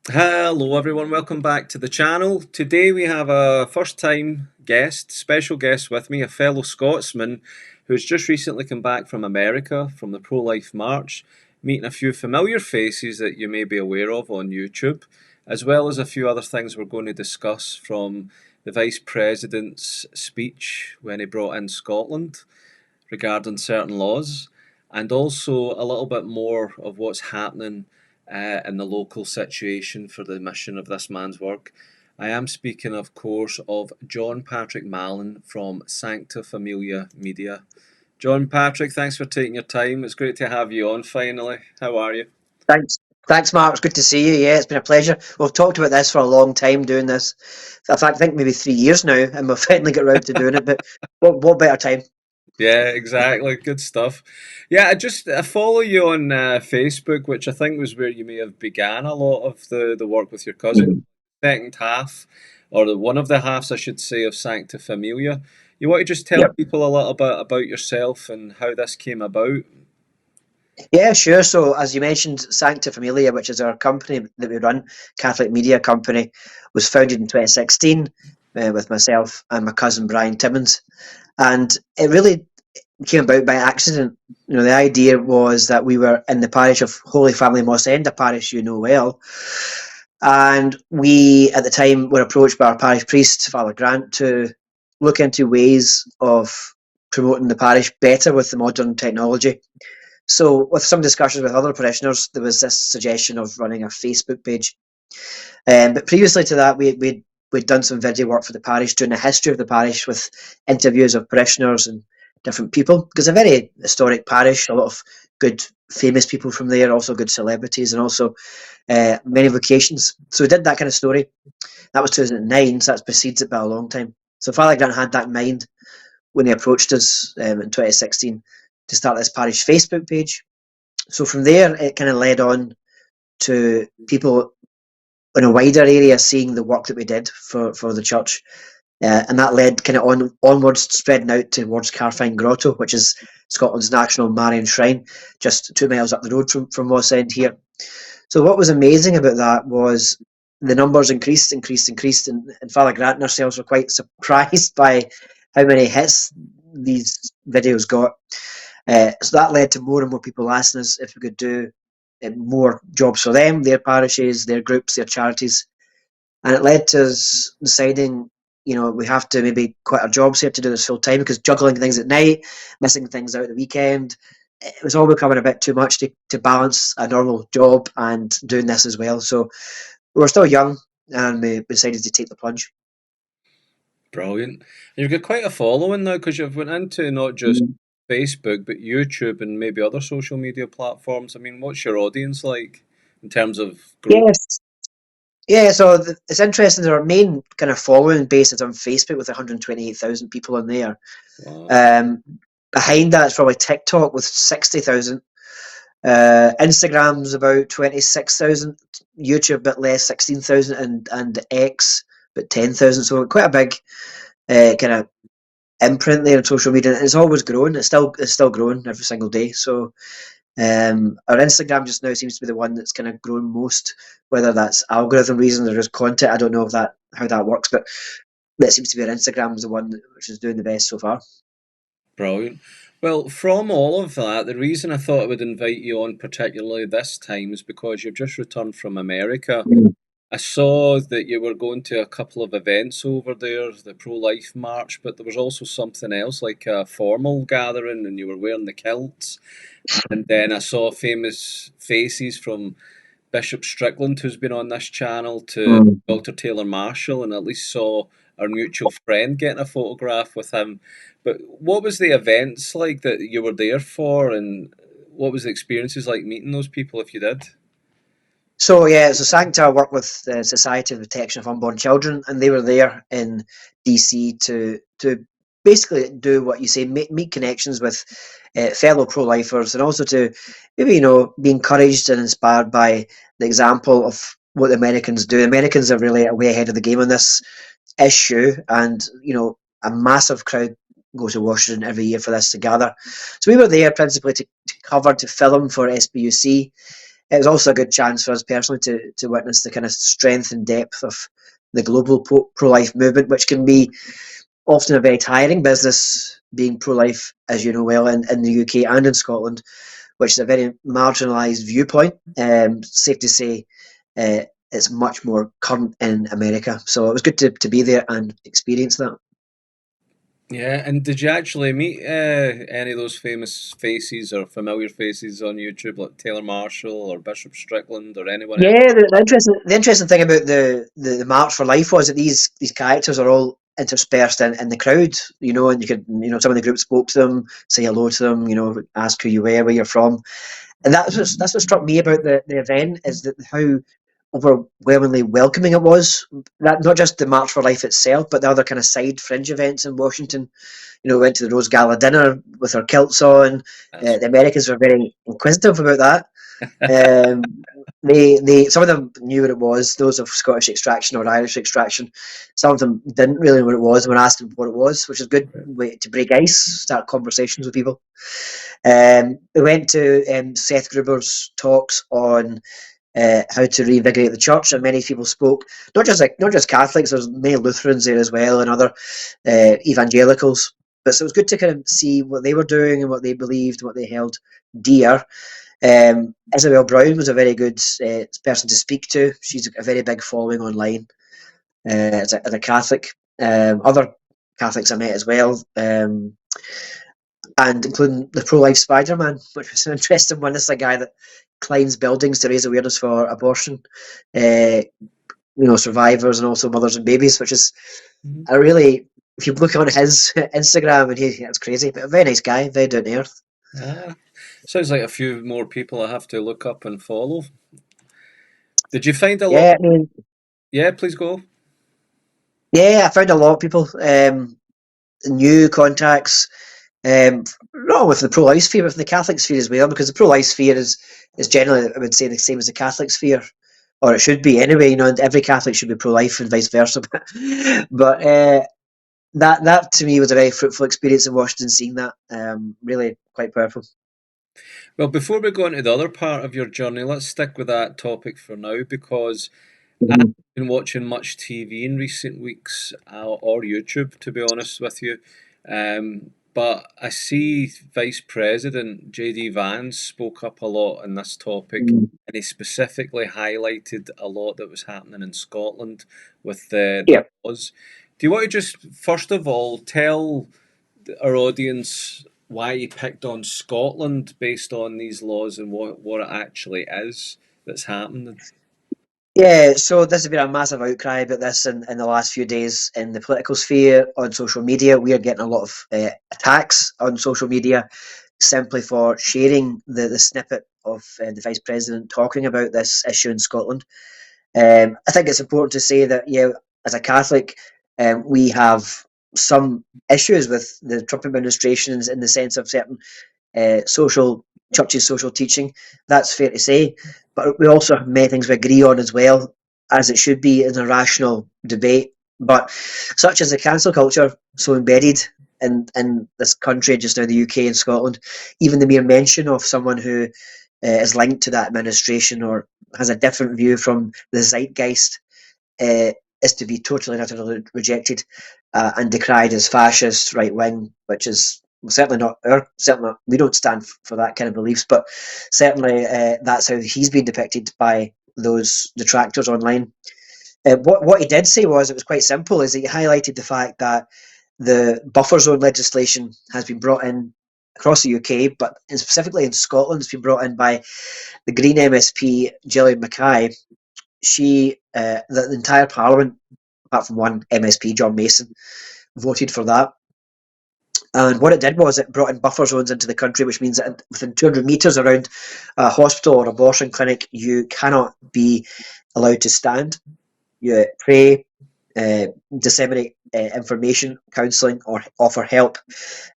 Hello everyone, welcome back to the channel. Today we have a first time guest, special guest with me, a fellow Scotsman who's just recently come back from America from the pro-life march, meeting a few familiar faces that you may be aware of on YouTube, as well as a few other things we're going to discuss from the Vice President's speech when he brought in Scotland regarding certain laws, and also a little bit more of what's happening in the local situation for the mission of this man's work. I am speaking, of course, of John Patrick Mallon from Sancta Familia Media. John Patrick, thanks for taking your time. It's great to have you on finally. How are you? Thanks. Thanks, Mark. It's good to see you. Yeah, it's been a pleasure. We've talked about this for a long time, doing this. In fact, I think maybe 3 years now, and we've finally got round to doing it. But what better time? Yeah, exactly. Good stuff. Yeah, I follow you on Facebook, which I think was where you may have began a lot of the work with your cousin. Mhm. Second half, or one of the halves, I should say, of Sancta Familia. You want to just tell Yep. people a little bit about yourself and how this came about? Yeah, sure. So, as you mentioned, Sancta Familia, which is our company that we run, Catholic Media Company, was founded in 2016 with myself and my cousin Brian Timmins, and it really came about by accident. The idea was that we were in the parish of Holy Family Moss End, a parish you know well, and we at the time were approached by our parish priest, Father Grant, to look into ways of promoting the parish better with the modern technology. So, with some discussions with other parishioners, there was this suggestion of running a Facebook page. But previously to that, we'd done some video work for the parish, doing a history of the parish with interviews of parishioners and different people, because it's a very historic parish, a lot of good famous people from there, also good celebrities, and also many vocations. So we did that kind of story. That was 2009, so that precedes it by a long time. So Father Grant had that in mind when he approached us in 2016 to start this parish Facebook page. So from there, it kind of led on to people in a wider area seeing the work that we did for the church. And that led kind of onwards, spreading out towards Carfine Grotto, which is Scotland's national Marian shrine, just 2 miles up the road from Moss End here. So what was amazing about that was the numbers increased, and Father Grant and ourselves were quite surprised by how many hits these videos got. So that led to more and more people asking us if we could do more jobs for them, their parishes, their groups, their charities. And it led to us deciding, we have to maybe quit our jobs here to do this full time, because juggling things at night, missing things out at the weekend, it was all becoming a bit too much to balance a normal job and doing this as well. So we were still young, and we decided to take the plunge. Brilliant. You've got quite a following now because you've went into not just Facebook but YouTube and maybe other social media platforms. I mean, what's your audience like in terms of growth? Yes. Yeah, so it's interesting. Our main kind of following base is on Facebook with 128,000 people on there. Wow. Um, Behind that, it's probably TikTok with 60,000. Instagram's about 26,000. YouTube a bit less, 16,000, and X but 10,000. So quite a big kind of imprint there on social media. And it's always growing. It's still growing every single day. So our Instagram just now seems to be the one that's kind of grown most. Whether that's algorithm reasons or just content, I don't know if how that works, but that seems to be our Instagram is the one which is doing the best so far. Brilliant. Well, from all of that, the reason I thought I would invite you on particularly this time is because you've just returned from America. Mm. I saw that you were going to a couple of events over there, the pro life march, but there was also something else like a formal gathering and you were wearing the kilts. And then I saw famous faces from Bishop Strickland, who's been on this channel, to Mm. Dr. Taylor Marshall, and at least saw our mutual friend getting a photograph with him. But what was the events like that you were there for, and what was the experiences like meeting those people if you did? So yeah, so Sancta work with the Society of Protection of Unborn Children, and they were there in DC to basically do what you say, meet connections with fellow pro-lifers, and also to maybe be encouraged and inspired by the example of what the Americans do. Americans are really way ahead of the game on this issue, and a massive crowd go to Washington every year for this to gather. So we were there principally to cover, to film for SBUC. it was also a good chance for us personally to witness the kind of strength and depth of the global pro-life movement, which can be often a very tiring business, being pro-life, as you know well, in the UK and in Scotland, which is a very marginalised viewpoint. Safe to say, it's much more current in America. So it was good to be there and experience that. Yeah, and did you actually meet any of those famous faces or familiar faces on YouTube, like Taylor Marshall or Bishop Strickland or anyone else? Yeah, the interesting thing about the March for Life was that these characters are all interspersed in the crowd, and you could, some of the group spoke to them, say hello to them, ask who you were, where you're from. And that's what struck me about the event, is that how overwhelmingly welcoming it was. That not just the March for Life itself, but the other kind of side fringe events in Washington. Went to the Rose Gala dinner with our kilts on. That's The Americans were very inquisitive about that. Some of them knew what it was. Those of Scottish extraction or Irish extraction. Some of them didn't really know what it was and were asking what it was, which is a good way to break ice, start conversations with people. We went to Seth Gruber's talks on how to reinvigorate the church, and many people spoke. Not just Catholics. There's many Lutherans there as well, and other evangelicals. But so it was good to kind of see what they were doing and what they believed, what they held dear. Isabel Brown was a very good person to speak to. She's a very big following online as a Catholic. Other Catholics I met as well, and including the pro-life Spider-Man, which was an interesting one. This is a guy that climbs buildings to raise awareness for abortion, survivors and also mothers and babies, which is a really, if you look on his Instagram, and that's crazy, but a very nice guy, very down to earth. Sounds like a few more people I have to look up and follow. Did you find a lot? Yeah, I mean, Yeah, please go. yeah, I found a lot of people, new contacts, not with the pro-life sphere, but with the Catholic sphere as well, because the pro-life sphere is generally, I would say, the same as the Catholic sphere, or it should be anyway. And every Catholic should be pro-life and vice versa. But that to me was a very fruitful experience in Washington, seeing that. Really quite powerful. Well, before we go into the other part of your journey, let's stick with that topic for now because I've Mhm. been watching much TV in recent weeks or YouTube, to be honest with you. But I see Vice President JD Vance spoke up a lot on this topic, and he specifically highlighted a lot that was happening in Scotland with the Yeah. laws. Do you want to just, first of all, tell our audience why he picked on Scotland based on these laws and what it actually is that's happening? Yeah, so this has been a massive outcry about this in the last few days in the political sphere, on social media. We are getting a lot of attacks on social media simply for sharing the snippet of the Vice President talking about this issue in Scotland. I think it's important to say that, as a Catholic, we have some issues with the Trump administrations in the sense of certain churches' social teaching. That's fair to say. But we also have many things we agree on as well, as it should be in a rational debate. But such as the cancel culture, so embedded in this country, just now the UK and Scotland, even the mere mention of someone who is linked to that administration or has a different view from the zeitgeist is to be totally and utterly rejected and decried as fascist, right wing, which is certainly not we don't stand for that kind of beliefs, but certainly that's how he's been depicted by those detractors online. What he did say was, it was quite simple, is he highlighted the fact that the buffer zone legislation has been brought in across the UK, but specifically in Scotland, it's been brought in by the Green MSP Gillian Mackay. The entire Parliament, apart from one MSP, John Mason, voted for that. And what it did was it brought in buffer zones into the country, which means that within 200 metres around a hospital or abortion clinic, you cannot be allowed to stand, pray, disseminate information, counselling, or offer help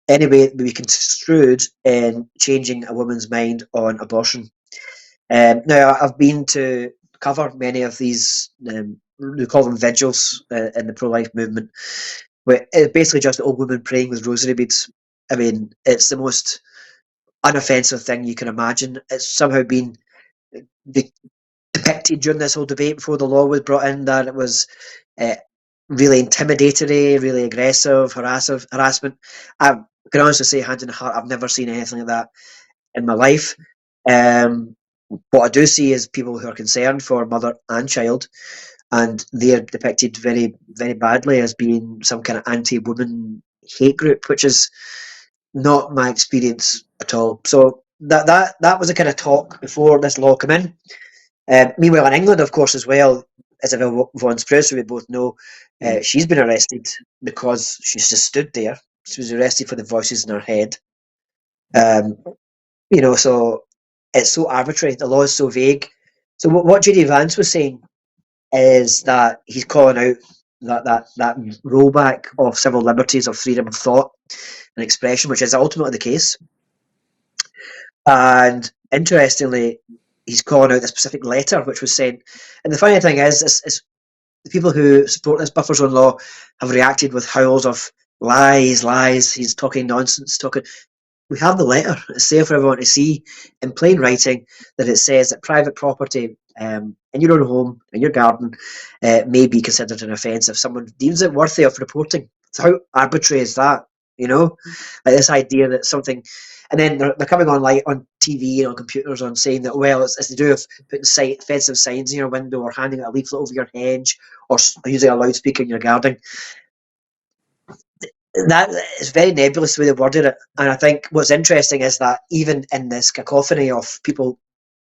any way that be construed in changing a woman's mind on abortion. Now, I've been to cover many of these, we call them vigils in the pro-life movement, where it's basically just old women praying with rosary beads. I mean, it's the most unoffensive thing you can imagine. It's somehow been depicted during this whole debate before the law was brought in, that it was really intimidatory, really aggressive, harassment. I can honestly say, hand in heart, I've never seen anything like that in my life. What I do see is people who are concerned for mother and child, and they're depicted very, very badly as being some kind of anti-woman hate group, which is not my experience at all. So that was a kind of talk before this law came in. Meanwhile, in England, of course, as well, Isabel Vaughan's Press, we both know, she's been arrested because she's just stood there. She was arrested for the voices in her head. So it's so arbitrary. The law is so vague. So what JD Vance was saying is that he's calling out that rollback of civil liberties, of freedom of thought and expression, which is ultimately the case. And interestingly, he's calling out the specific letter which was sent. And the funny thing is the people who support this buffer zone law have reacted with howls of lies. He's talking nonsense. We have the letter. It's there for everyone to see in plain writing that it says that private property in your own home, in your garden, may be considered an offence if someone deems it worthy of reporting. So how arbitrary is that? Like this idea that something, and then they're coming on like on TV and on computers on saying that, well, it's to do with putting offensive signs in your window or handing a leaflet over your hedge or using a loudspeaker in your garden. That is very nebulous the way they worded it. And I think what's interesting is that even in this cacophony of people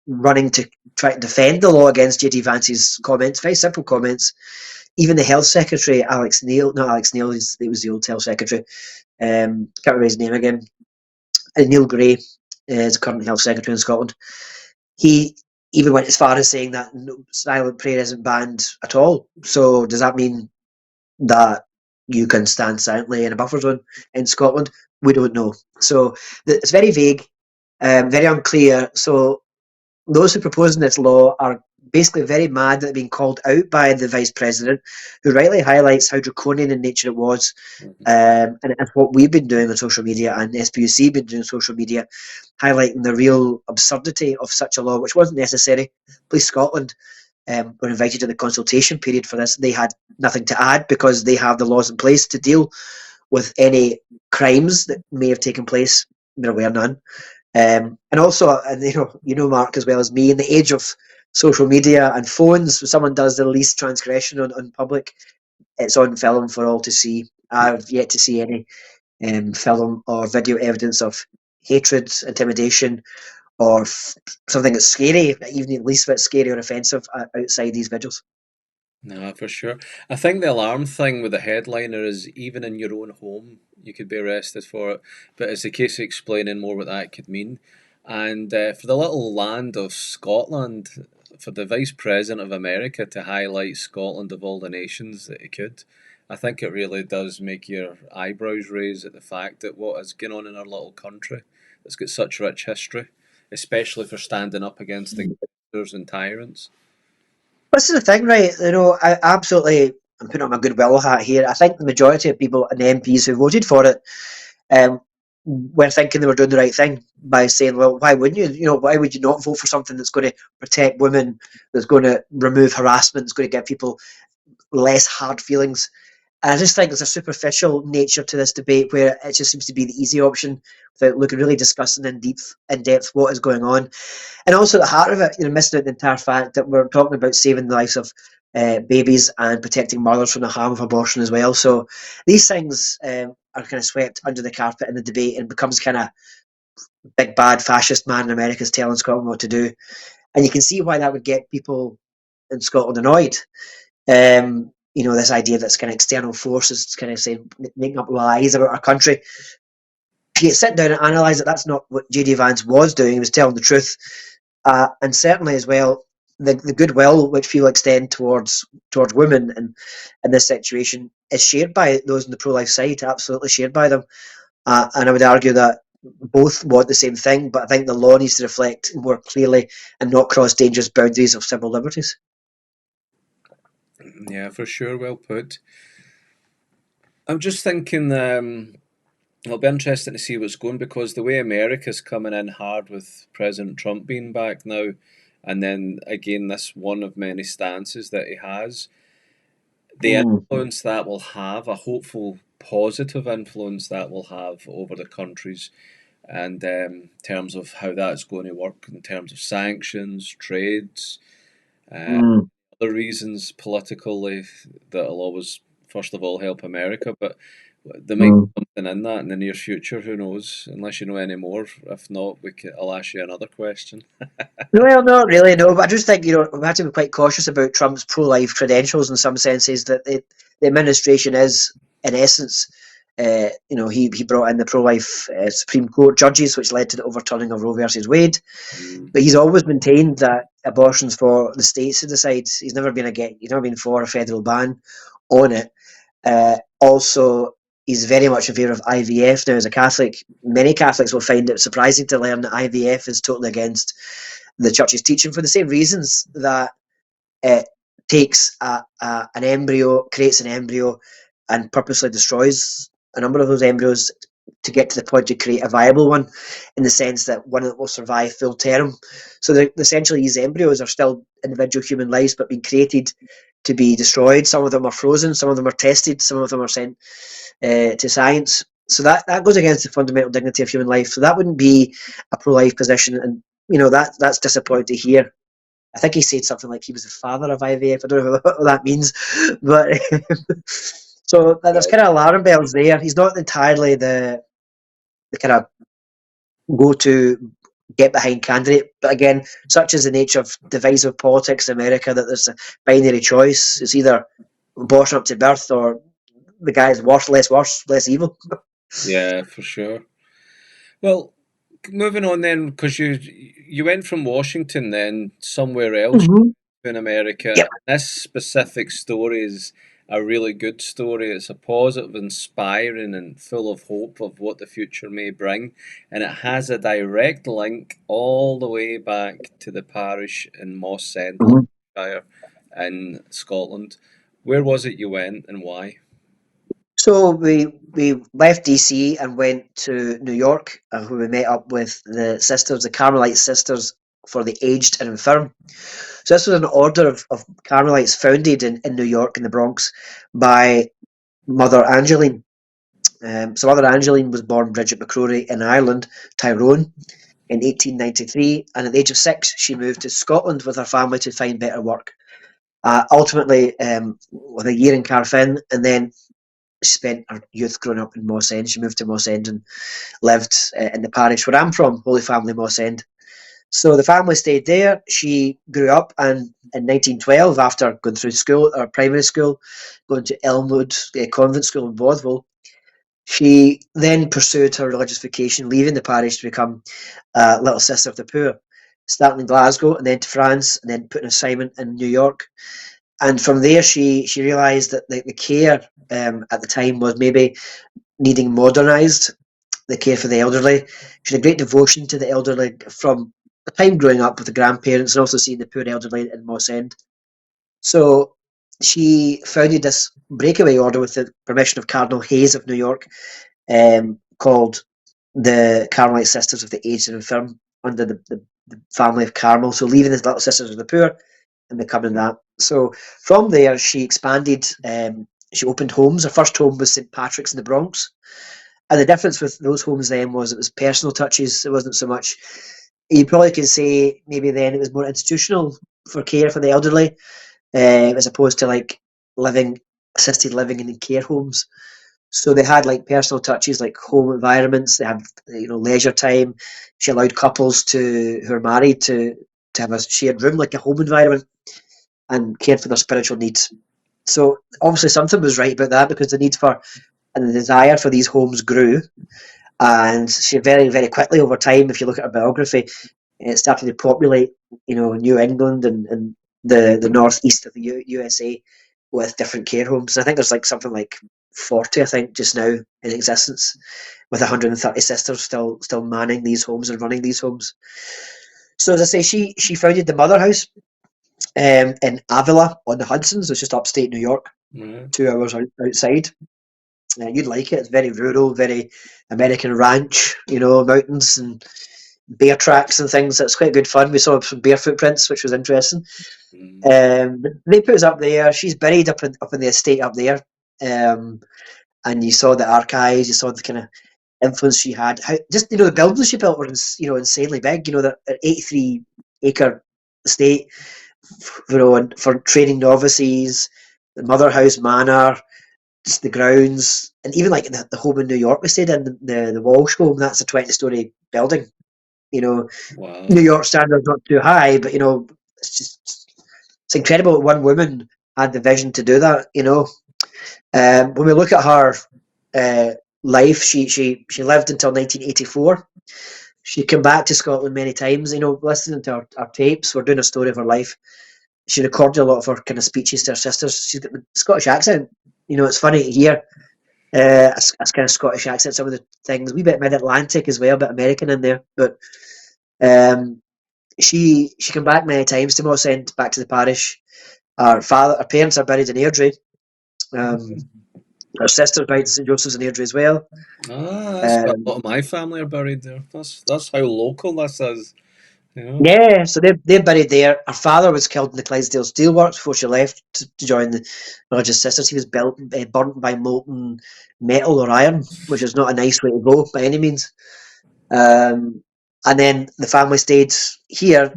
running to try to defend the law against JD Vance's comments, very simple comments, even the Health Secretary, it was the old Health Secretary, can't remember his name again, Neil Gray is the current Health Secretary in Scotland. He even went as far as saying that silent prayer isn't banned at all. So does that mean that you can stand silently in a buffer zone in Scotland? We don't know. So it's very vague, very unclear. So those who propose this law are basically very mad that they're being called out by the Vice President, who rightly highlights how draconian in nature it was. And what we've been doing on social media, and SPUC been doing on social media, highlighting the real absurdity of such a law, which wasn't necessary. Police Scotland were invited to the consultation period for this. They had nothing to add because they have the laws in place to deal with any crimes that may have taken place. There were none. And also, Mark, as well as me, in the age of social media and phones, if someone does the least transgression on public, it's on film for all to see. I've yet to see any film or video evidence of hatred, intimidation, or something that's scary, even at least a bit scary or offensive outside these videos. No, for sure. I think the alarm thing with the headliner is even in your own home, you could be arrested for it. But it's a case of explaining more what that could mean. And for the little land of Scotland, for the Vice President of America to highlight Scotland of all the nations that he could, I think it really does make your eyebrows raise at the fact that what is going on in our little country that's got such rich history, especially for standing up against dictators and tyrants. This is the thing, right? I absolutely, I'm putting on my goodwill hat here. I think the majority of people and the MPs who voted for it were thinking they were doing the right thing by saying, well, why wouldn't you? Why would you not vote for something that's going to protect women, that's going to remove harassment, that's going to give people less hard feelings? And I just think there's a superficial nature to this debate where it just seems to be the easy option without really discussing in depth what is going on. And also at the heart of it, missing out the entire fact that we're talking about saving the lives of babies and protecting mothers from the harm of abortion as well. So these things are kind of swept under the carpet in the debate and becomes kind of big bad fascist man in America's telling Scotland what to do. And you can see why that would get people in Scotland annoyed. This idea that's kind of external forces kind of saying, making up lies about our country. If you sit down and analyse it, that's not what JD Vance was doing. He was telling the truth. And certainly as well, the goodwill which people extend towards women in this situation is shared by those on the pro-life side, absolutely shared by them. And I would argue that both want the same thing, but I think the law needs to reflect more clearly and not cross dangerous boundaries of civil liberties. Yeah, for sure, well put. I'm just thinking it'll be interesting to see what's going, because the way America's coming in hard with President Trump being back now, and then again this one of many stances that he has, the influence that will have, a hopeful positive influence that will have over the countries, and in terms of how that's going to work in terms of sanctions, trades, other reasons politically that'll always first of all help America, but there might be something in that in the near future. Who knows? Unless you know any more. If not, I'll ask you another question. Well, not really, no. But I just think, we have to be quite cautious about Trump's pro-life credentials in some senses. That the administration is, in essence, he brought in the pro-life Supreme Court judges, which led to the overturning of Roe versus Wade. But he's always maintained that abortion's for the states to decide. He's never been for a federal ban on it. Also, he's very much in favour of IVF. Now, as a Catholic, many Catholics will find it surprising to learn that IVF is totally against the church's teaching for the same reasons that it takes an embryo, creates an embryo, and purposely destroys a number of those embryos to get to the point to create a viable one, in the sense that one that will survive full term. So essentially these embryos are still individual human lives, but being created to be destroyed. Some of them are frozen, some of them are tested, some of them are sent to science. So that goes against the fundamental dignity of human life. So that wouldn't be a pro-life position, and that's disappointing to hear. I think he said something like he was the father of IVF. I don't know what that means, but so there's kind of alarm bells there. He's not entirely the kind of go-to get behind candidate, but again, such is the nature of divisive politics in America, that there's a binary choice. It's either abortion up to birth, or the guy's worse, less evil. Yeah, for sure. Well, moving on then, because you went from Washington then somewhere else in America. Yep. This specific story is a really good story. It's a positive, inspiring, and full of hope of what the future may bring. And it has a direct link all the way back to the parish in Moss End, in Scotland. Where was it you went and why? So we left DC and went to New York, where we met up with the sisters, the Carmelite sisters for the aged and infirm. So this was an order of Carmelites founded in New York, in the Bronx, by Mother Angeline. So Mother Angeline was born Bridget McCrory in Ireland, Tyrone, in 1893, and at the age of 6, she moved to Scotland with her family to find better work. Ultimately, with a year in Carfin, and then she spent her youth growing up in Moss End. She moved to Moss End and lived in the parish where I'm from, Holy Family Moss End. So the family stayed there. She grew up, and in 1912, after going through school, or primary school, going to Elmwood Convent School in Bothwell, she then pursued her religious vocation, leaving the parish to become Little Sister of the Poor, starting in Glasgow and then to France, and then putting assignment in New York. And from there, she realised that the care at the time was maybe needing modernised, the care for the elderly. She had a great devotion to the elderly from the time growing up with the grandparents, and also seeing the poor elderly in Moss End. So she founded this breakaway order with the permission of Cardinal Hayes of New York, called the Carmelite Sisters of the Aged and Infirm, under the family of Carmel. So leaving the Little Sisters of the Poor and becoming that. So from there, she expanded. She opened homes. Her first home was St. Patrick's in the Bronx. And the difference with those homes then was it was personal touches. It wasn't so much, you probably could say maybe then it was more institutional for care for the elderly, as opposed to like assisted living in care homes. So they had like personal touches, like home environments. They had leisure time. She allowed couples who are married to have a shared room, like a home environment, and cared for their spiritual needs. So obviously something was right about that, because the need for and the desire for these homes grew. And she very, very quickly over time, if you look at her biography, it started to populate, New England and the northeast of the USA with different care homes. And I think there's like something like 40, I think, just now in existence, with 130 sisters still manning these homes and running these homes. So as I say, she founded the Mother House in Avila on the Hudson's. It's just upstate New York, 2 hours outside. You'd like it. It's very rural, very American ranch, mountains, and bear tracks and things. It's quite good fun. We saw some bear footprints, which was interesting. But they put us up there. She's buried up in the estate up there, and you saw the archives. You saw the kind of influence she had. How, just the buildings she built were insanely big. That 83-acre estate, and for training novices, the Mother House Manor, just the grounds, and even like the home in New York we stayed in, the Walsh home. That's a 20-story building. Wow. New York standards not too high, but it's incredible that one woman had the vision to do that. When we look at her life, she lived until 1984. She came back to Scotland many times. Listening to our tapes, we're doing a story of her life. She recorded a lot of her kind of speeches to her sisters. She's got the Scottish accent. It's funny to hear a kind of Scottish accent. Some of the things, a wee bit mid-Atlantic as well, a bit American in there. But she came back many times to Moss End, back to the parish. Her parents are buried in Airdrie. Her sister's buried in St Joseph's in Airdrie as well. That's where a lot of my family are buried there. That's how local this is. Yeah, so they're buried there. Her father was killed in the Clydesdale Steelworks before she left to join the Religious Sisters. He was burnt by molten metal or iron, which is not a nice way to go by any means. And then the family stayed here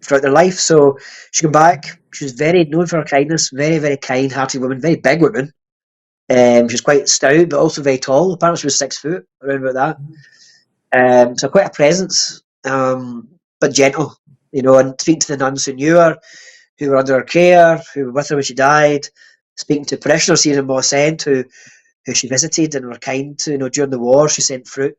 throughout their life. So she came back. She was very known for her kindness, very, very kind-hearted woman, very big woman. She was quite stout, but also very tall. Apparently she was 6 foot, around about that. So quite a presence. But gentle, and speaking to the nuns who knew her, who were under her care, who were with her when she died, speaking to parishioners here in Moss End who she visited and were kind to. During the war, she sent fruit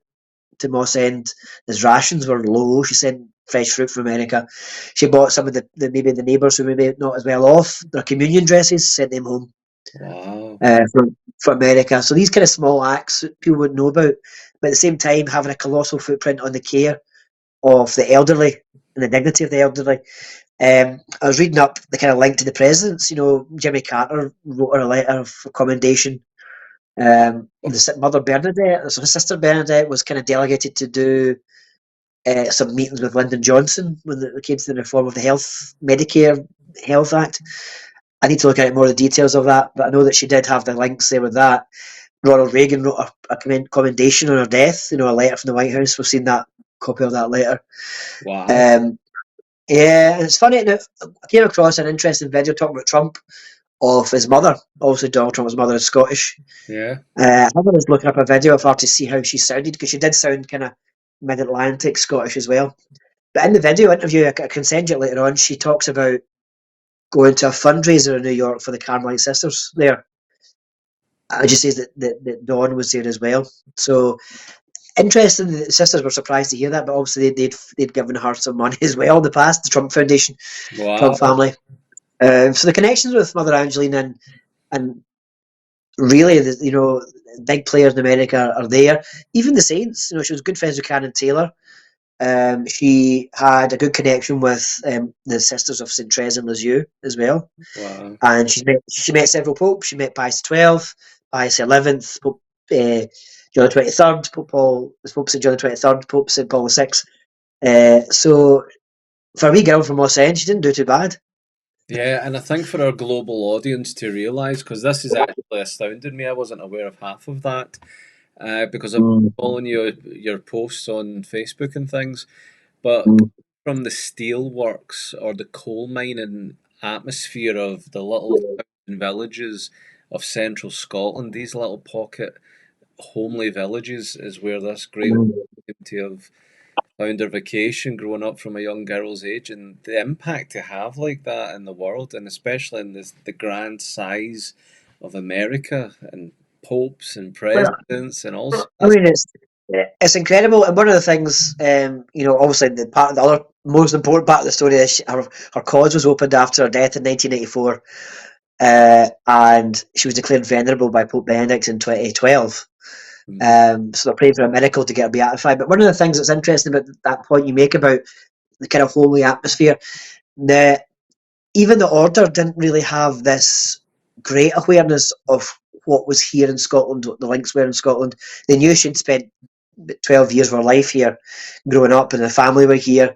to Moss End. As rations were low, she sent fresh fruit from America. She bought some of maybe the neighbours who maybe not as well off, their communion dresses, sent them home. Wow. From America. So these kind of small acts that people wouldn't know about, but at the same time having a colossal footprint on the care of the elderly and the dignity of the elderly. I was reading up the kind of link to the presidents. Jimmy Carter wrote her a letter of commendation. The mother Bernadette, so his sister Bernadette, was kind of delegated to do some meetings with Lyndon Johnson when it came to the reform of the Medicare Health Act. I need to look at more of the details of that, but I know that she did have the links there with that. Ronald Reagan wrote a commendation on her death, a letter from the White House. We've seen that copy of that letter. Wow. Yeah, and it's funny. I came across an interesting video talking about Trump, of his mother. Also, Donald Trump's mother is Scottish. Yeah. I was looking up a video of her to see how she sounded, because she did sound kind of mid-Atlantic Scottish as well. But in the video interview, I can send you it later on, she talks about going to a fundraiser in New York for the Carmelite Sisters there. And she says that Dawn was there as well. So interesting. The sisters were surprised to hear that, but obviously they'd given her some money as well in the past. The Trump Foundation, wow. Trump family. So the connections with Mother Angeline and really, big players in America are there. Even the Saints. She was good friends with Canon Taylor. She had a good connection with the Sisters of St. Therese and Lisieux as well. Wow. And she met several popes. She met Pius XII, Pius XI, Pope John the 23rd, Pope St. John the 23rd, Pope St. Paul VI. So for a wee girl from Moss End, she didn't do too bad. Yeah, and I think for our global audience to realise, because this has actually astounded me, I wasn't aware of half of that, because I'm following your posts on Facebook and things, but from the steelworks or the coal mining atmosphere of the little villages of central Scotland, these little pocket homely villages is where this great community of found their vacation growing up from a young girl's age, and the impact to have like that in the world, and especially in the grand size of America and popes and presidents and all. I mean, it's incredible, and one of the things, obviously the other most important part of the story is her cause was opened after her death in 1984, and she was declared venerable by Pope Benedict in 2012. So they're praying for a miracle to get her beatified. But one of the things that's interesting about that point you make about the kind of holy atmosphere, that even the order didn't really have this great awareness of what was here in Scotland, what the links were in Scotland. They knew she'd spent 12 years of our life here, growing up, and the family were here.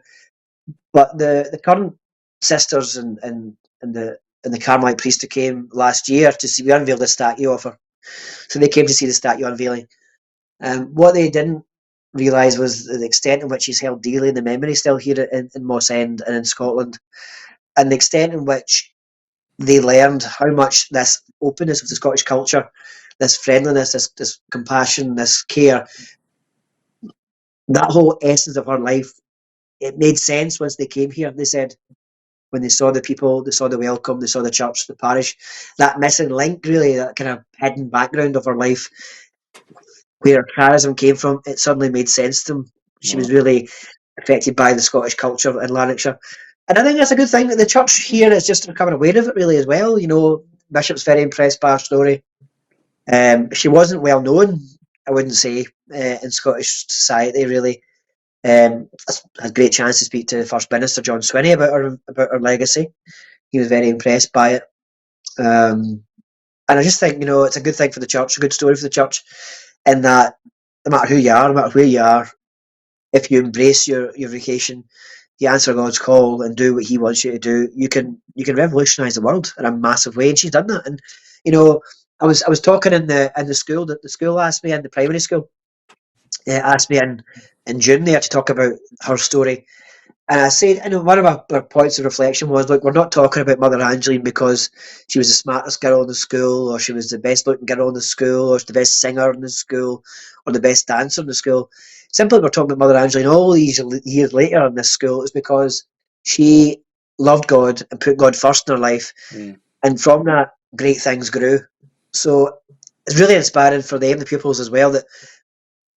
But the current sisters and the Carmelite priest who came last year to see, we unveiled the statue of her. So they came to see the statue unveiling. What they didn't realise was the extent in which she's held dearly in the memory still here in Moss End and in Scotland, and the extent in which they learned how much this openness of the Scottish culture, this friendliness, this compassion, this care, that whole essence of her life, it made sense once they came here. They said, when they saw the people, they saw the welcome, they saw the church, the parish, that missing link, really, that kind of hidden background of her life, where her charism came from, it suddenly made sense to them. She was really affected by the Scottish culture in Lanarkshire. And I think that's a good thing that the church here is just becoming aware of it, really, as well. You know, Bishop's very impressed by her story. She wasn't well known, I wouldn't say, in Scottish society, really. I had a great chance to speak to the First Minister, John Swinney, about her legacy. He was very impressed by it. And I just think, you know, it's a good thing for the church, a good story for the church, in that no matter who you are, no matter where you are, if you embrace your vocation, you answer God's call and do what He wants you to do, you can revolutionise the world in a massive way. And she's done that. And you know, I was talking in the school that the school asked me, in the primary school, asked me in June there to talk about her story. And I said, and one of our points of reflection was, look, we're not talking about Mother Angeline because she was the smartest girl in the school, or she was the best looking girl in the school, or the best singer in the school, or the best dancer in the school. Simply, we're talking about Mother Angeline all these years later in this school is because she loved God and put God first in her life. And from that, great things grew. So it's really inspiring for them, the pupils as well, that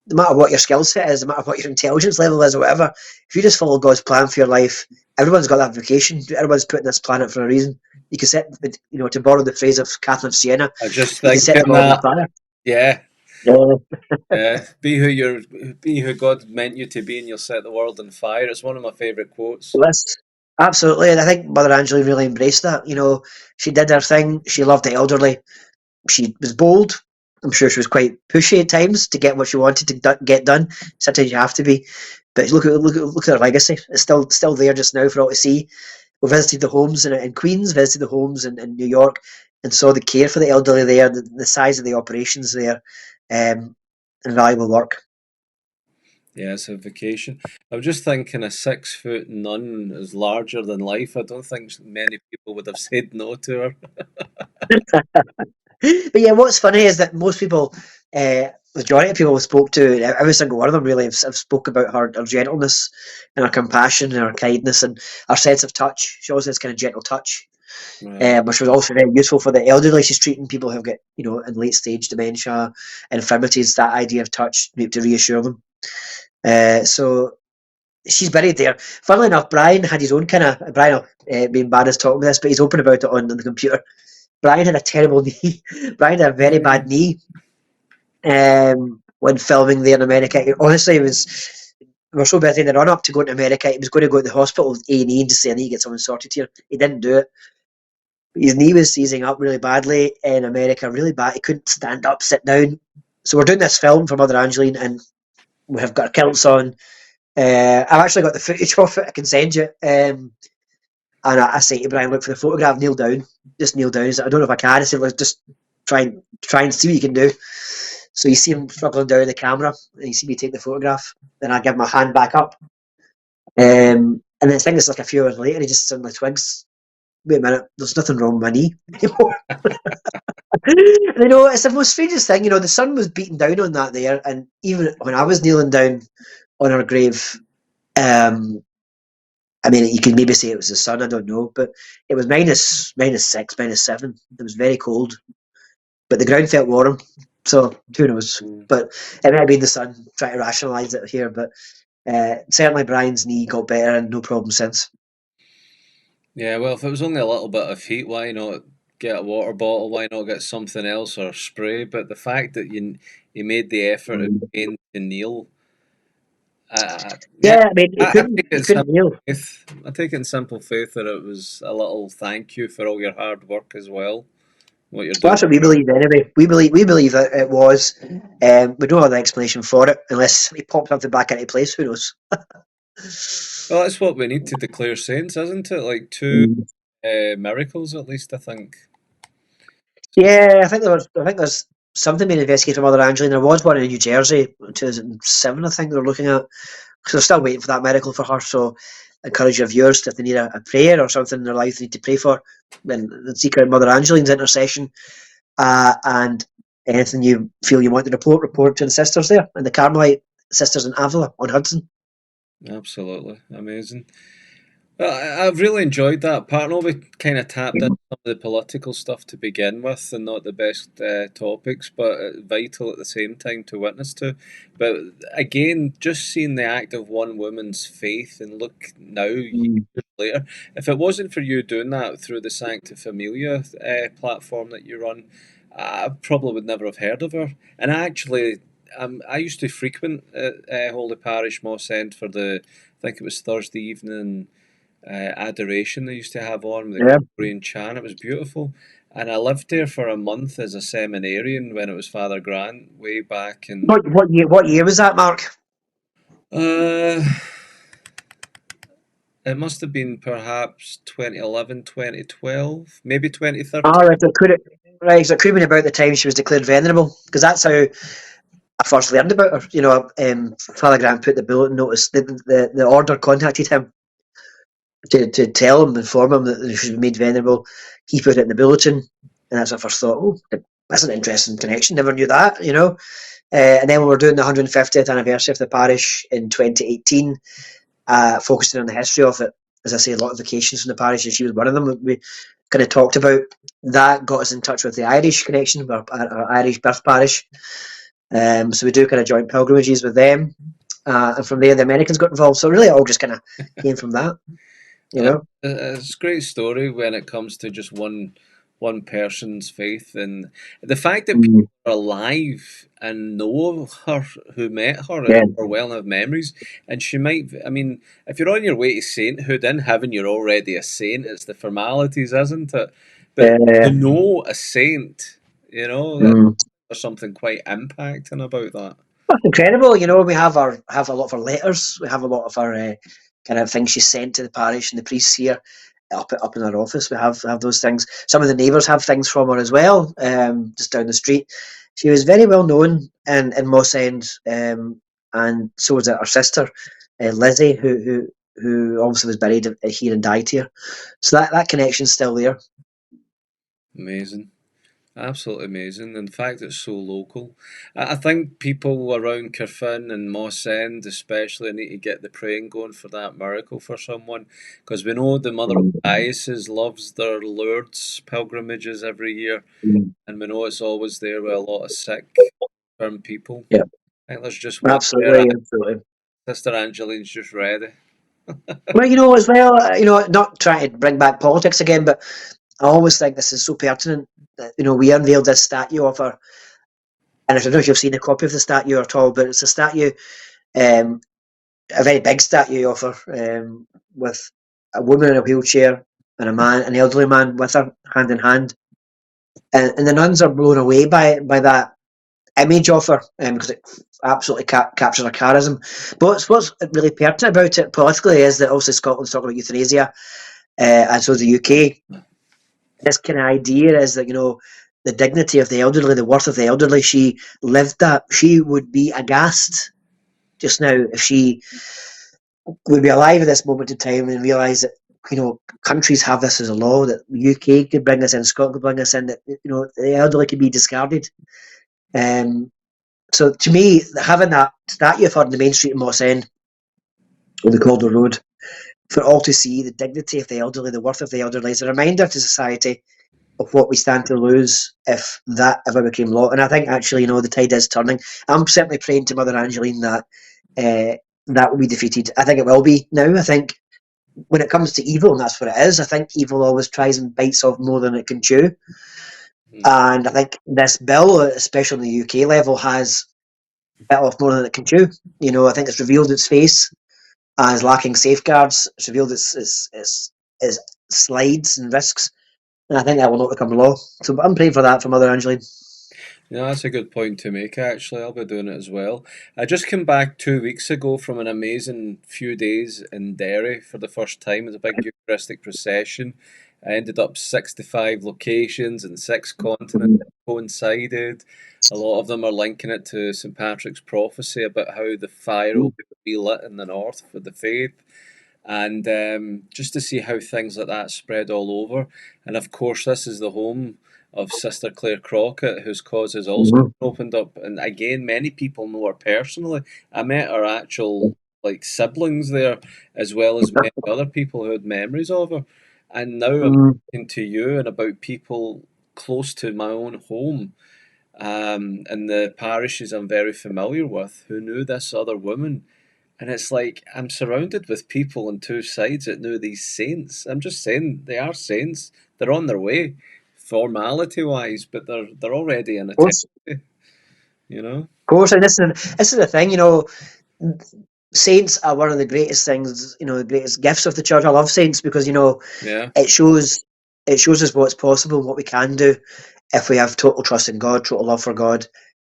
no matter what your skill set is, no matter what your intelligence level is, or whatever, if you just follow God's plan for your life, everyone's got that vocation. Everyone's put in this planet for a reason. You can set, you know, to borrow the phrase of Catherine of Siena, I just you can think set the world on fire. yeah, Yeah. be who God meant you to be, and you'll set the world on fire. It's one of my favourite quotes. Yes, absolutely. And I think Mother Angeline really embraced that. You know, she did her thing. She loved the elderly. She was bold. I'm sure she was quite pushy at times to get what she wanted to get done. Sometimes you have to be. But look at her legacy. It's still there just now for all to see. We visited the homes in Queens, visited the homes in New York, and saw the care for the elderly there, the size of the operations there, and valuable work. Yeah, it's a vocation. I'm just thinking a 6 foot nun is larger than life. I don't think many people would have said no to her. But yeah, what's funny is that most people, majority of people we spoke to, every single one of them really have spoke about her gentleness and her compassion and her kindness and her sense of touch. She always has kind of gentle touch, which was also very useful for the elderly. She's treating people who've got, you know, in late stage dementia, infirmities, that idea of touch to reassure them. So she's buried there. Funnily enough, Brian had his own kind of, Brian will be embarrassed talking about this, but he's open about it on the computer. Brian had a terrible knee. Brian had a very bad knee when filming there in America. Honestly, it was, we were so busy in the run up to going to America. He was going to go to the hospital with A&E and just say, I need to get someone sorted here. He didn't do it. His knee was seizing up really badly in America, really bad. He couldn't stand up, sit down. So we're doing this film for Mother Angeline, and we have got our kilts on. I've actually got the footage of it. I can send you. And I say to Brian, look for the photograph, kneel down. Just kneel down. I don't know if I can. I said, let's just try and see what you can do. So you see him struggling down the camera, and you see me take the photograph. Then I give my hand back up. And then I think it's like a few hours later, he just suddenly twigs. Wait a minute, there's nothing wrong with my knee anymore. You know, it's the most strangest thing. You know, the sun was beating down on that there, and even when I was kneeling down on her grave, I mean, you could maybe say it was the sun. I don't know, but it was minus 6, -7. It was very cold, but the ground felt warm. So who knows? But it might have been the sun. Trying to rationalise it here, but certainly Brian's knee got better and no problem since. Yeah, well, if it was only a little bit of heat, why not get a water bottle? Why not get something else or spray? But the fact that you made the effort again to kneel, yeah, Yeah, I mean, I take it he in couldn't simple kneel. faith. I take it in simple faith that it was a little thank you for all your hard work as well. what you're Well, doing. that's what we believe anyway. We believe that it was. We don't have the explanation for it unless somebody pops up the back into place. Who knows? Well, that's what we need to declare saints, isn't it? Like two Mm. miracles, at least, I think. So, Yeah, I think there's something being investigated from Mother Angeline. There was one in New Jersey, 2007, I think they're looking at. Because they're still waiting for that miracle for her. So, I encourage your viewers, if they need a prayer or something in their life they need to pray for, then seek out Mother Angeline's intercession. And anything you feel you want to report to the sisters there, and the Carmelite sisters in Avila on Hudson. absolutely amazing. Well, I've really enjoyed that part. I know we kind of tapped into some of the political stuff to begin with, and not the best topics, but vital at the same time to witness to. But again, just seeing the act of one woman's faith, and look now, years Mm. later, if it wasn't for you doing that through the Sancta Familia platform that you run, I probably would never have heard of her. And actually, I used to frequent Holy Parish Moss End for I think it was Thursday evening adoration they used to have on with the Yeah. Gregorian chant. It was beautiful. And I lived there for a month as a seminarian when it was Father Grant way back in What year was that, Mark? uh it must have been perhaps 2011, 2012, maybe 2013. All right, so it could have been about the time she was declared venerable, because that's how I first learned about her. Father Grant put the bulletin notice. The order contacted him to tell him, inform him that she was made venerable. He put it in the bulletin, and that's what I first thought. Oh, that's an interesting connection. Never knew that. And then when we were doing the 150th anniversary of the parish in 2018, focusing on the history of it, as I say, a lot of vacations from the parish, and she was one of them. We kind of talked about that, got us in touch with the Irish connection, our Irish birth parish. So we do kind of joint pilgrimages with them. And from there, the Americans got involved. So really, it all just kind of came from that, you Uh, know. it's a great story when it comes to just one person's faith, and the fact that people Mm. are alive and know her, who met her, Yeah. or well have memories. And she might, I mean, if you're on your way to sainthood in heaven, you're already a saint. It's the formalities, isn't it? But to Uh, know a saint, mm. there's something quite impacting about that. That's incredible. We have a lot of our letters. We have a lot of our kind of things she sent to the parish and the priests here up in our office. We have those things. Some of the neighbours have things from her as well, just down the street. She was very well known in Moss End, and so was her sister, Lizzie, who obviously was buried here and died here. So that connection's still there. Amazing. Absolutely amazing. In fact, it's so local. I think people around Carfin and Moss End, especially, need to get the praying going for that miracle for someone, because we know the Mother of Diocese loves their Lourdes pilgrimages every year, Mm. and we know it's always there with a lot of sick, firm people. Yeah, I think there's just one there. I absolutely, think absolutely. Sister Angeline's just ready. Well, as well, not trying to bring back politics again, but I always think this is so pertinent that, we unveiled this statue of her. And I don't know if you've seen a copy of the statue at all, but it's a statue, um, a very big statue of her, with a woman in a wheelchair and an elderly man with her, hand in hand. And the nuns are blown away by that image of her, because it absolutely captures her charism. But what's really pertinent about it politically is that also Scotland's talking about euthanasia, and so the UK. This kind of idea is that, the dignity of the elderly, the worth of the elderly, she lived that. She would be aghast just now if she would be alive at this moment in time and realise that, countries have this as a law, that the UK could bring this in, Scotland could bring this in, that, the elderly could be discarded. So to me, having that statue of her in the main street in Moss End, on the Calder Road, for all to see the dignity of the elderly, the worth of the elderly, is a reminder to society of what we stand to lose if that ever became law. And I think actually, the tide is turning. I'm certainly praying to Mother Angeline that that will be defeated. I think it will be now. I think when it comes to evil, and that's what it is, I think evil always tries and bites off more than it can chew. And I think this bill, especially on the UK level, has bit off more than it can chew. I think it's revealed its face as lacking safeguards. It's revealed its slides and risks. And I think that will not become law. So I'm praying for that for Mother Angeline. Yeah, that's a good point to make, actually. I'll be doing it as well. I just came back 2 weeks ago from an amazing few days in Derry for the first time. It was a big Eucharistic procession. I ended up 65 locations and 6 continents coincided. A lot of them are linking it to St. Patrick's prophecy about how the fire will be lit in the north for the faith. And just to see how things like that spread all over. And of course, this is the home of Sister Claire Crockett, whose cause has also Mhm. opened up. And again, many people know her personally. I met her actual like siblings there, as well as many other people who had memories of her. And now I'm Mhm. talking to you and about people close to my own home, and the parishes I'm very familiar with who knew this other woman. And it's like I'm surrounded with people on two sides that know these saints. I'm just saying they are saints. They're on their way, formality wise, but they're already in Course, eternity. You know? course, and this is the thing, saints are one of the greatest things, the greatest gifts of the church. I love saints because Yeah. it shows it shows us what's possible, what we can do if we have total trust in God, total love for God,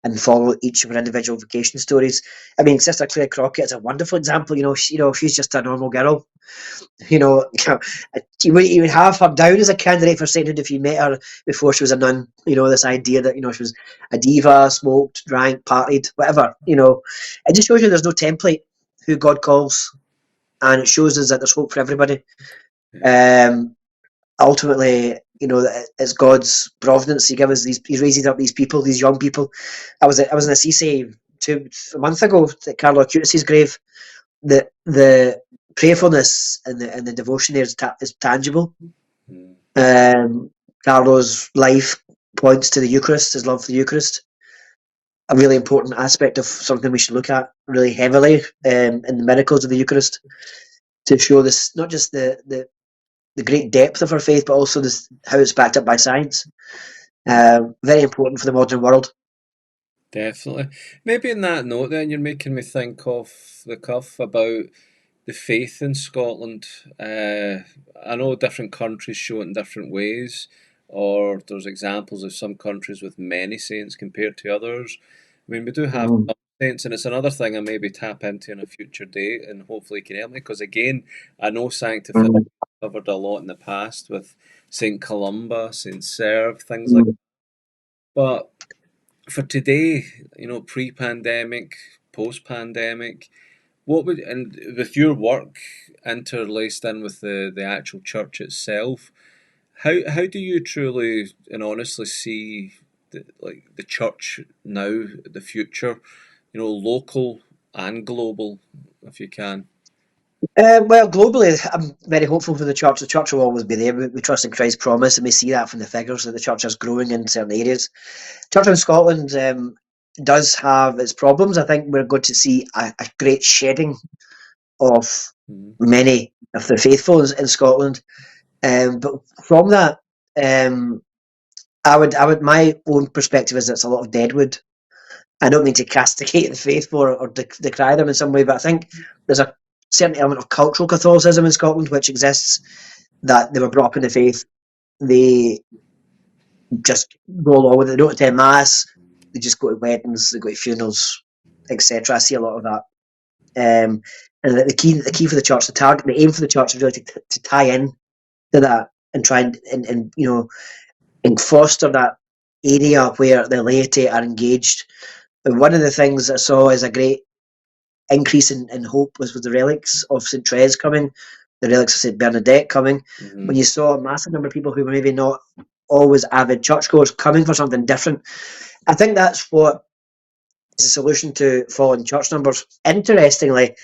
and follow each of our individual vocation stories. I mean, Sister Claire Crockett is a wonderful example. She's just a normal girl. You know, you would have her down as a candidate for sainthood if you met her before she was a nun. This idea that she was a diva, smoked, drank, partied, whatever. It just shows you there's no template who God calls, and it shows us that there's hope for everybody. Yeah. Um, Ultimately, that it's God's providence. He raises up these people, these young people. I was in Assisi a month ago at Carlo Acutis's grave. The prayerfulness and the devotion there is tangible. Mm. Um, Carlo's life points to the Eucharist, his love for the Eucharist, a really important aspect of something we should look at really heavily in the miracles of the Eucharist to show this not just the great depth of our faith, but also how it's backed up by science. Very important for the modern world. Definitely. Maybe in that note, then you're making me think off the cuff about the faith in Scotland. I know different countries show it in different ways, or there's examples of some countries with many saints compared to others. I mean, we do have Mm, some saints, and it's another thing I maybe tap into in a future date, and hopefully it can help me. Because again, I know sanctification mm, covered a lot in the past with Saint Columba, Saint Serve, things like. mm. But for today, pre-pandemic, post-pandemic, what would and with your work interlaced in with the actual church itself, how do you truly and honestly see the church now, the future, local and global, if you can. Well, globally, I'm very hopeful for the church. The church will always be there. We trust in Christ's promise, and we see that from the figures that the church is growing in certain areas. Church in Scotland does have its problems. I think we're going to see a great shedding of Mhm. many of the faithful in Scotland. But from that, um, my own perspective is it's a lot of deadwood. I don't mean to castigate the faithful or decry them in some way, but I think there's a certain element of cultural Catholicism in Scotland which exists, that they were brought up in the faith. They just go along with it. They don't attend mass. They just go to weddings. They go to funerals, etc. I see a lot of that. And the key for the church, the aim for the church is really to tie in to that and try and foster that area where the laity are engaged. And one of the things I saw is a great increase in hope was with the relics of St. Therese coming, the relics of St. Bernadette coming. When Mhm. you saw a massive number of people who were maybe not always avid churchgoers coming for something different, I think that's what is a solution to falling church numbers. Interestingly,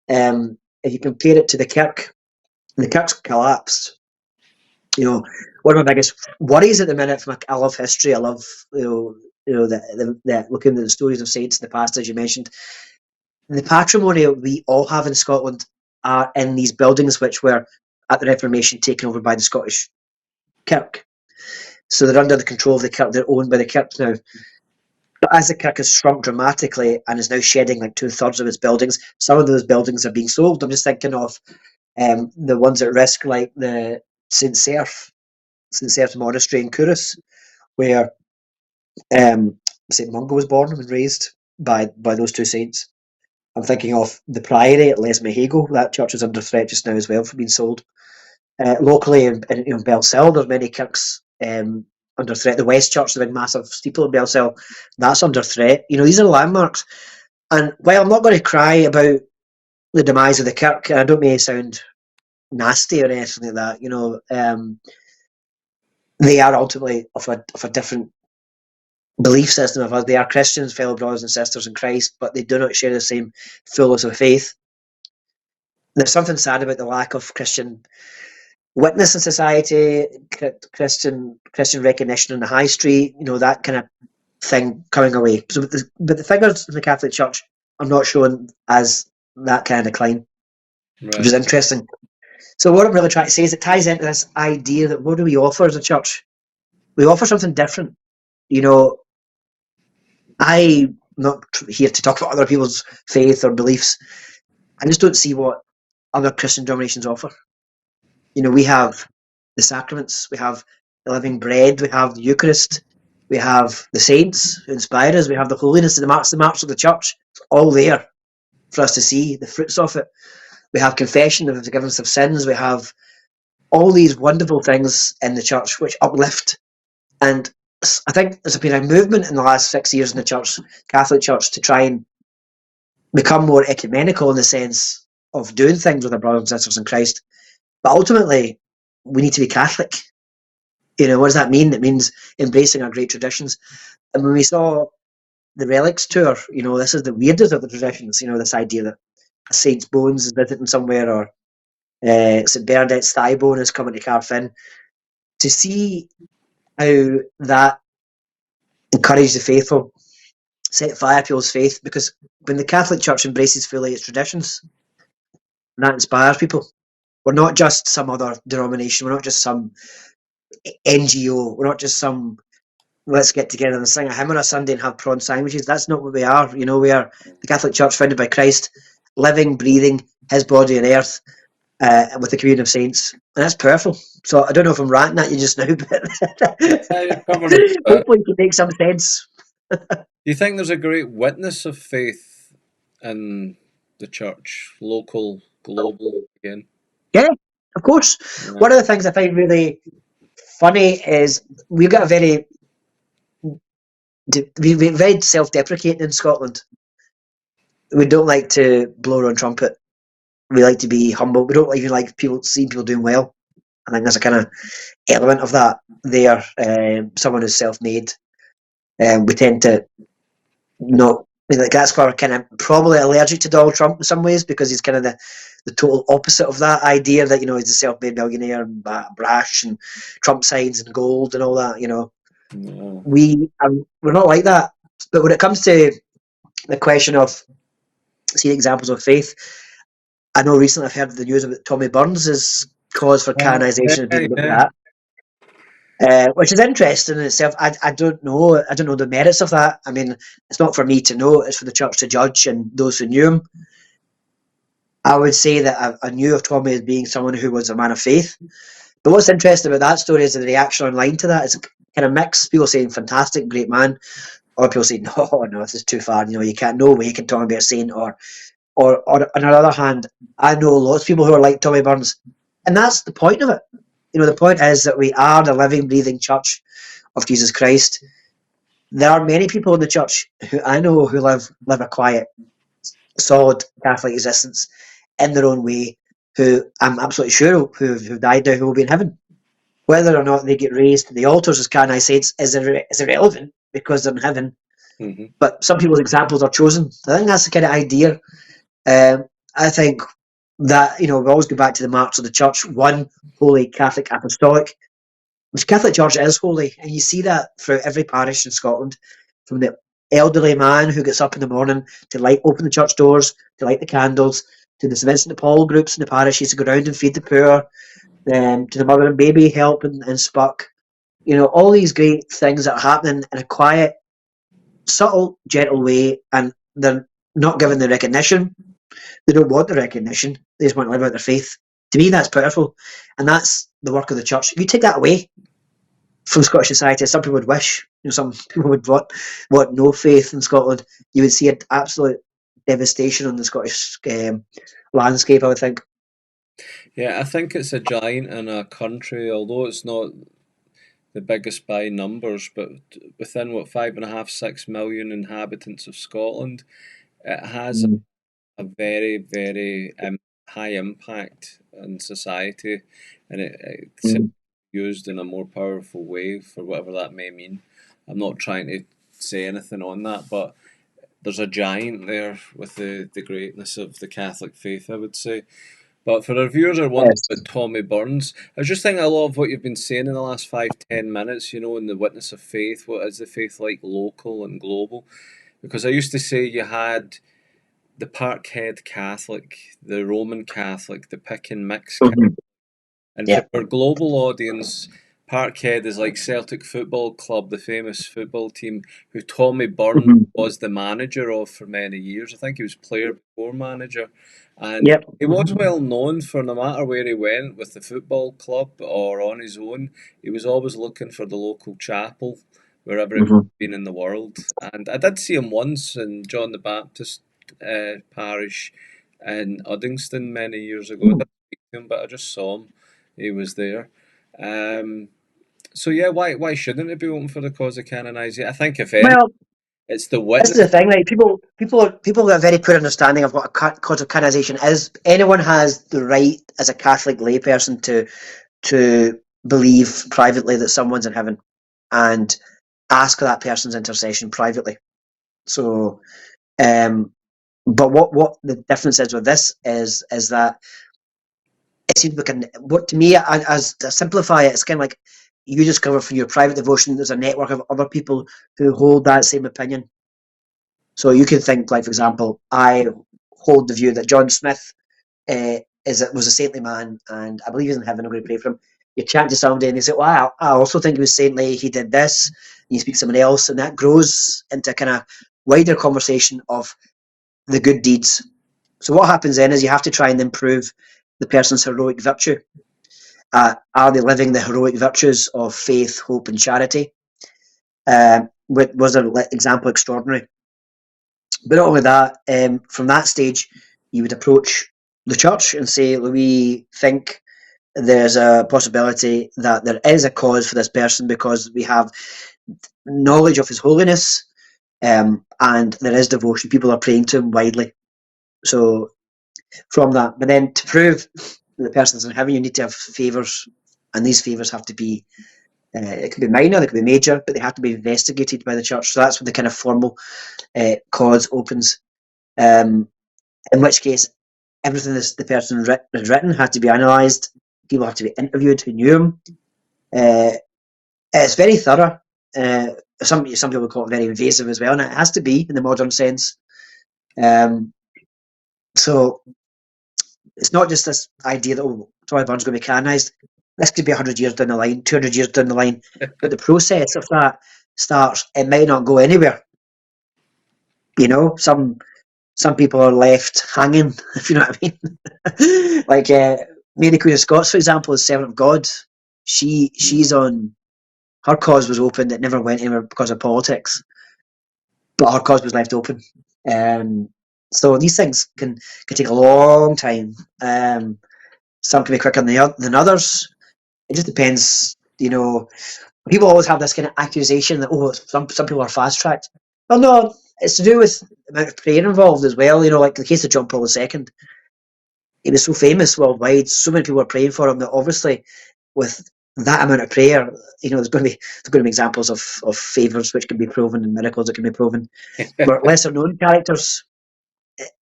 if you compare it to the Kirk's collapsed. One of my biggest worries at the minute. I love history. I love looking at the stories of saints in the past, as you mentioned. The patrimony we all have in Scotland are in these buildings which were at the Reformation taken over by the Scottish Kirk. So they're under the control of the Kirk. They're owned by the Kirk now. But as the Kirk has shrunk dramatically and is now shedding like 2/3 of its buildings, some of those buildings are being sold. I'm just thinking of the ones at risk, like the St. Serf St Certain Monastery in Kouros, where St Mungo was born and raised by those two saints. I'm thinking of the Priory at Les Mahego. That church is under threat just now as well for being sold. Locally in Belsill, there's many kirks under threat. The West Church, the big massive steeple in Belsill, that's under threat. These are landmarks. And while I'm not going to cry about the demise of the kirk, and I don't mean to sound nasty or anything like that, they are ultimately of a different belief system of us. They are Christians, fellow brothers and sisters in Christ, but they do not share the same fullness of faith. There's something sad about the lack of Christian witness in society, Christian recognition in the high street, that kind of thing coming away. But the figures in the Catholic Church are not shown as that kind of decline, Right. which is interesting. So what I'm really trying to say is it ties into this idea that what do we offer as a church? We offer something different. I'm not here to talk about other people's faith or beliefs. I just don't see what other Christian denominations offer. We have the sacraments, we have the living bread, we have the Eucharist, we have the saints who inspire us, we have the holiness, the marks of the church. It's all there for us to see, the fruits of it. We have confession of the forgiveness of sins. We have all these wonderful things in the church which uplift. And I think there's been a movement in the last 6 years in the church, Catholic Church, to try and become more ecumenical in the sense of doing things with our brothers and sisters in Christ. But ultimately, we need to be Catholic. What does that mean? It means embracing our great traditions. And when we saw the relics tour, this is the weirdest of the traditions, this idea that a saint's bones is visiting somewhere, or St Bernadette's thigh bone is coming to Carfin. To see how that encouraged the faithful, set fire to people's faith, because when the Catholic Church embraces fully its traditions, that inspires people. We're not just some other denomination. We're not just some NGO. We're not just some let's get together and sing a hymn on a Sunday and have prawn sandwiches. That's not what we are. We are the Catholic Church founded by Christ, living, breathing, his body on earth, with the communion of saints. And that's powerful. So I don't know if I'm ranting at you just now, but hopefully you can make some sense. Do you think there's a great witness of faith in the church, local, global, again? Yeah, of course. Yeah. One of the things I find really funny is we've got we're very self-deprecating in Scotland. We don't like to blow our own trumpet. We like to be humble. We don't even like seeing people doing well. I think there's a kind of element of that there. Someone who's self-made. We tend to not. That's why we're kind of probably allergic to Donald Trump in some ways, because he's kind of the total opposite of that idea that, he's a self-made millionaire and brash and Trump signs and gold and all that, Yeah. We're not like that. But when it comes to the question of seeing examples of faith, I know recently I've heard the news about Tommy Burns' cause for canonisation being looked at. Which is interesting in itself. I don't know the merits of that. I mean, it's not for me to know, it's for the church to judge and those who knew him. I would say that I knew of Tommy as being someone who was a man of faith. But what's interesting about that story is that the reaction online to that is kind of mixed. People saying, fantastic, great man. Or people saying, no, this is too far. You can't, no way you can Tommy be a saint. Or on the other hand, I know lots of people who are like Tommy Burns. And that's the point of it. The point is that we are the living, breathing church of Jesus Christ. There are many people in the church who I know who live a quiet, solid Catholic existence in their own way, who I'm absolutely sure who died now, who will be in heaven. Whether or not they get raised to the altars as canonized saints is irrelevant, because they're in heaven. Mm-hmm. But some people's examples are chosen. I think that's the kind of idea. I think that, we always go back to the marks of the church. One, holy, Catholic, apostolic. The Catholic Church is holy, and you see that throughout every parish in Scotland, from the elderly man who gets up in the morning to open the church doors, to light the candles, to the St Vincent de Paul groups in the parishes to go around and feed the poor, to the mother and baby help and spuck. All these great things that are happening in a quiet, subtle, gentle way, and they're not given the recognition. They don't want the recognition. They just want to live out their faith. To me, that's powerful. And that's the work of the church. If you take that away, from Scottish society. Some people would wish, some people would want no faith in Scotland. You would see an absolute devastation on the Scottish landscape, I would think. Yeah, I think it's a giant in a country, although it's not the biggest by numbers, but within what 5.5, 6 million inhabitants of Scotland, it has Mm. a very, very high impact on society, and it's Mm. used in a more powerful way for whatever that may mean. I'm not trying to say anything on that, but there's a giant there with the greatness of the Catholic faith, I would say. But for our viewers who are wondering Yes. about Tommy Burns, I was just thinking a lot of what you've been saying in the last 5, 10 minutes, in the witness of faith. What is the faith like local and global? Because I used to say you had the Parkhead Catholic, the Roman Catholic, the pick and mix Catholic. Mhm. And Yeah. for our global audience, Parkhead is like Celtic Football Club, the famous football team who Tommy Burns Mhm. was the manager of for many years. I think he was player before manager. And Yep. he was well known for no matter where he went with the football club or on his own, he was always looking for the local chapel wherever he might Mhm. have been in the world. And I did see him once in John the Baptist parish in Uddingston many years ago. I Mm. didn't speak to him, but I just saw him. He was there. Um, so yeah, why shouldn't it be open for the cause of canonisation? I think if any, Well, it's the this is witness. the thing, right? People have a very poor understanding of what a cause of canonization is. Anyone has the right, as a Catholic layperson, to believe privately that someone's in heaven, and ask that person's intercession privately. So, um, but what the difference is with this is that it seems like what to me, as to simplify it, it's kind of like you discover from your private devotion there's a network of other people who hold that same opinion. So you could think, like, for example, I hold the view that John Smith was a saintly man, and I believe he's in heaven. I'm going to pray for him. You chat to somebody, and they say, "Well, I also think he was saintly. He did this." And you speak to someone else, and that grows into a kind of wider conversation of the good deeds. So what happens then is you have to try and improve the person's heroic virtue. Are they living the heroic virtues of faith, hope, and charity? Was an example extraordinary? But not only that, from that stage, you would approach the church and say, we think there's a possibility that there is a cause for this person because we have knowledge of his holiness, and there is devotion. People are praying to him widely. So from that, but then to prove that the person's in heaven, you need to have favours, and these favours have to be, it could be minor, they could be major, but they have to be investigated by the church. So that's when the kind of formal cause opens. Um, in which case, everything the person has written had to be analysed. People have to be interviewed who knew him. It's very thorough. Uh, some people would call it very invasive as well, and it has to be in the modern sense. Um, so it's not just this idea that, Troy Burns is going to be canonised. This could be 100 years down the line, 200 years down the line, but the process of that starts. It might not go anywhere. Some people are left hanging, if you know what I mean. Like Mary Queen of Scots, for example, is servant of God. She's on, her cause was opened. It never went anywhere because of politics, but her cause was left open. Um, so these things can take a long time. Some can be quicker than others. It just depends. People always have this kind of accusation that, some people are fast tracked. Well, no, it's to do with the amount of prayer involved as well. Like the case of John Paul II. He was so famous worldwide. So many people were praying for him that obviously, with that amount of prayer, there's going to be examples of favors which can be proven and miracles that can be proven. Where lesser known characters,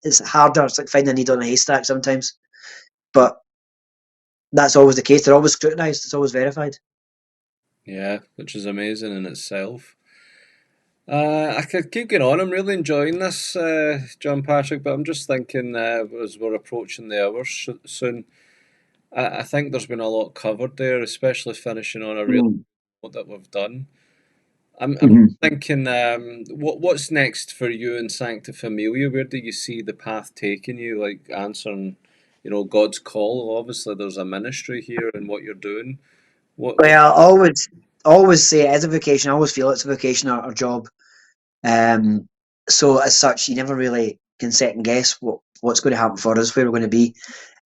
it's harder. It's like finding a needle in a haystack sometimes. But that's always the case. They're always scrutinised. It's always verified. Yeah, which is amazing in itself. I could keep going on. I'm really enjoying this, John Patrick, but I'm just thinking as we're approaching the hour soon. I think there's been a lot covered there, especially finishing on a real Mm. note that we've done. I'm Mhm. thinking, what's next for you in Sancta Familia? Where do you see the path taking you? Like answering, God's call. Obviously, there's a ministry here in what you're doing. What Well, always. always say it is a vocation. I always feel it's a vocation or job. So as such, you never really can second guess what's going to happen for us, where we're going to be.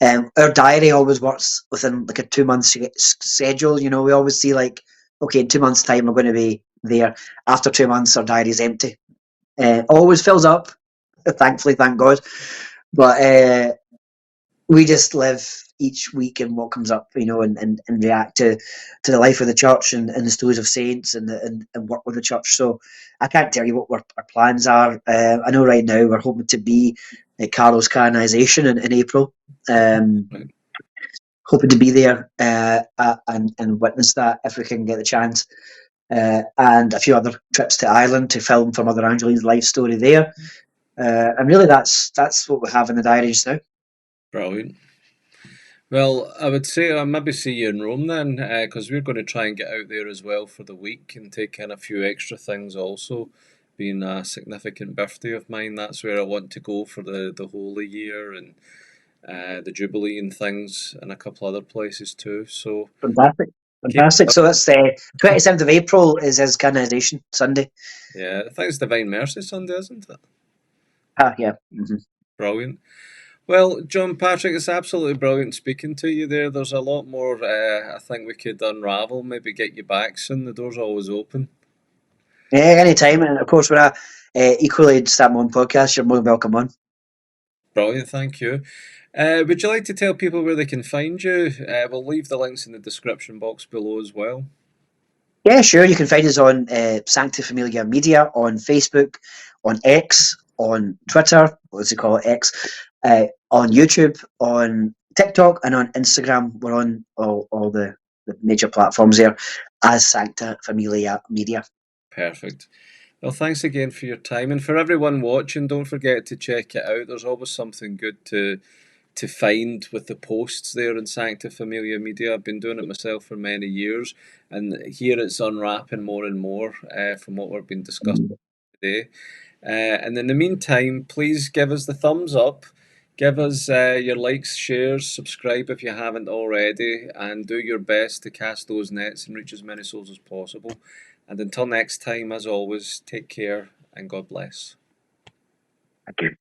Our diary always works within like a 2 month schedule. You know, we always see like, okay, in 2 months' time we're going to be there. After 2 months, our diary's empty. Always fills up, thankfully, thank God. But we just live each week and what comes up, you know, and react to the life of the church and the stories of saints and work with the church. So I can't tell you what our plans are. I know right now we're hoping to be at Carlo's canonisation in April. Right. Hoping to be there and witness that if we can get the chance. And a few other trips to Ireland to film for Mother Angeline's life story there. And really that's what we have in the diary just now. Brilliant. Well, I would say I'll maybe see you in Rome then, because we're going to try and get out there as well for the week and take in a few extra things also. Being a significant birthday of mine, that's where I want to go for the Holy Year and the Jubilee and things, and a couple other places too. So Fantastic. keep Fantastic. So that's the 27th of April is his canonisation Sunday. yeah, I think it's Divine Mercy Sunday, isn't it? Yeah. Mm-hmm. Brilliant. Well, John Patrick, it's absolutely brilliant speaking to you there. There's a lot more I think we could unravel, maybe get you back soon. The door's always open. Yeah, anytime. And of course, when I equally start my own podcast, you're more than welcome on. Brilliant, thank you. Would you like to tell people where they can find you? We'll leave the links in the description box below as well. Yeah, sure. You can find us on Sancta Familia Media on Facebook, on X, on Twitter. What's it called? X. On YouTube, on TikTok, and on Instagram. We're on all the major platforms there as Sancta Familia Media. Perfect. Well, thanks again for your time, and for everyone watching, don't forget to check it out. There's always something good to find with the posts there in Sancta Familia Media. I've been doing it myself for many years, and here it's unwrapping more and more from what we've been discussing today. And in the meantime, please give us the thumbs up, give us your likes, shares, subscribe if you haven't already, and do your best to cast those nets and reach as many souls as possible. And until next time, as always, take care and God bless. Thank you.